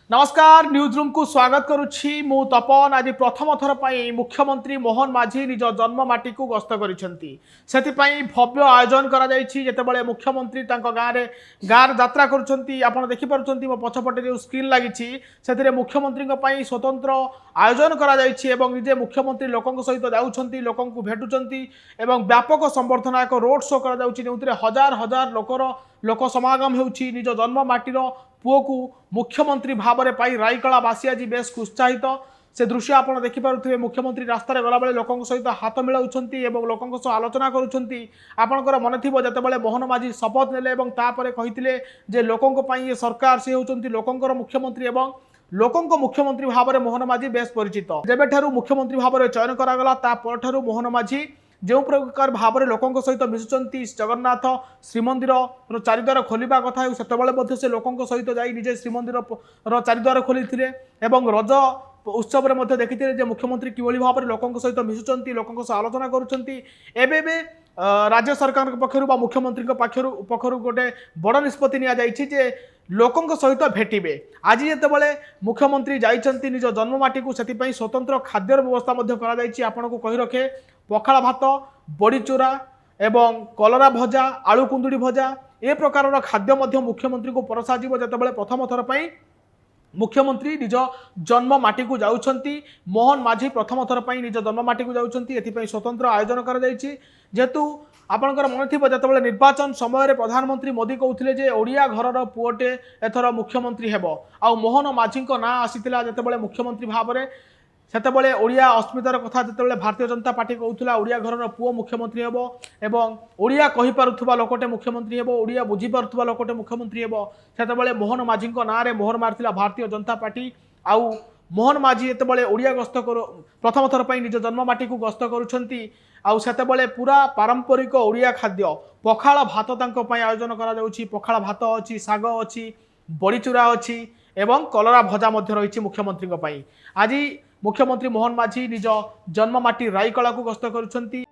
नमस्कार news room को स्वागत करुछि मु तपन आज प्रथम थर पर मुख्यमंत्री मोहन माझी निज जन्ममाटी को गस्त कर भव्य आयोजन करते मुख्यमंत्री गाँव यात्रा कर देखिपुंट मो पछपटे जो स्क्रीन लगी मुख्यमंत्री स्वतंत्र आयोजन कर मुख्यमंत्री लोकों सहित जाऊँच लोक भेटुंट व्यापक संबर्धना एक रोड शो कर हजार हजार लोक समागम होउछि निज जन्ममाटीर पुओ को मुख्यमंत्री भाव में पाई रायकलावासी आज बेस उत्साहित से दृश्य आपड़ देखिपे मुख्यमंत्री रास्त गला बेले लोकों सहित हाथ मिलाऊँच लोकों सह आलोचना करुँचर मन थी जिते मोहन माझी शपथ नेले कहते लोकों ये सरकार सी होती लोकों मुख्यमंत्री और लोकों मुख्यमंत्री भाव में मोहन माझी बेस परिचित जेबेठारु मुख्यमंत्री भाव में चयन करागला मोहन माझी जो प्रकार भाव में लोकों सहित मिशुंट जगन्नाथ श्रीमंदिर चारिद्वार खोलिबा कथा से से लोकों सहित जाई निजे श्रीमंदिर चारिद्वार खोली रज उत्सव में देखिए मुख्यमंत्री किभली भाव में लोकों सहित मिशुंट लोकों सह आलोचना करुँच राज्य सरकार पक्षर मुख्यमंत्री पक्षर गोटे बड़ निष्पत्ति नि लोकों सहित भेटे आज जिते मुख्यमंत्री जाइछंती निज जन्ममाटी को से स्वतंत्र खाद्यर व्यवस्था आपन को कही रखे पखाला भात बड़ी चूरा एवं कलरा भजा आलू कुंदुड़ी भजा ए प्रकार खाद्य मुख्यमंत्री को परसा जिते प्रथम थर पर मुख्यमंत्री निज जन्ममाटी को जाउछंती मोहन माझी प्रथम थर पर निज जन्ममाटी को जाउछंती एथिपई स्वतंत्र आयोजन कर जेहेतु आपंकर मन थी जो निर्वाचन समय प्रधानमंत्री मोदी कहते ओडिया घर पुओटे एथर मुख्यमंत्री हेब आ मोहन माझी ना आसीला जिते मुख्यमंत्री भाव में सेतबले ओडिया अस्मितार कथा जिते भारतीय जनता पार्टी कहूला ओडिया घर पुओ मुख्यमंत्री हेब एवं ओडिया कहि पारुथुबा लोकटे मुख्यमंत्री हेब ओडिया बुझी पारुथुबा लोकटे मुख्यमंत्री हेब सेतबले मोहन माझी ना रे मोहर मारथिला भारतीय जनता पार्टी आउ मोहन माझी जिते ओडिया गस्त कर प्रथम थर पर निज जन्ममाटी को गस्त करुँच आउ सेतबले पूरा पारंपरिक ओडिया खाद्य पखाला भात तांको आयोजन करा पखाला भात अच्छी साग अच्छी बड़ी चूरा अच्छी एवं कलरा भजा रही मुख्यमंत्री आज मुख्यमंत्री मोहन माझी निज जन्ममाटी रायकला को गस्त करुँच।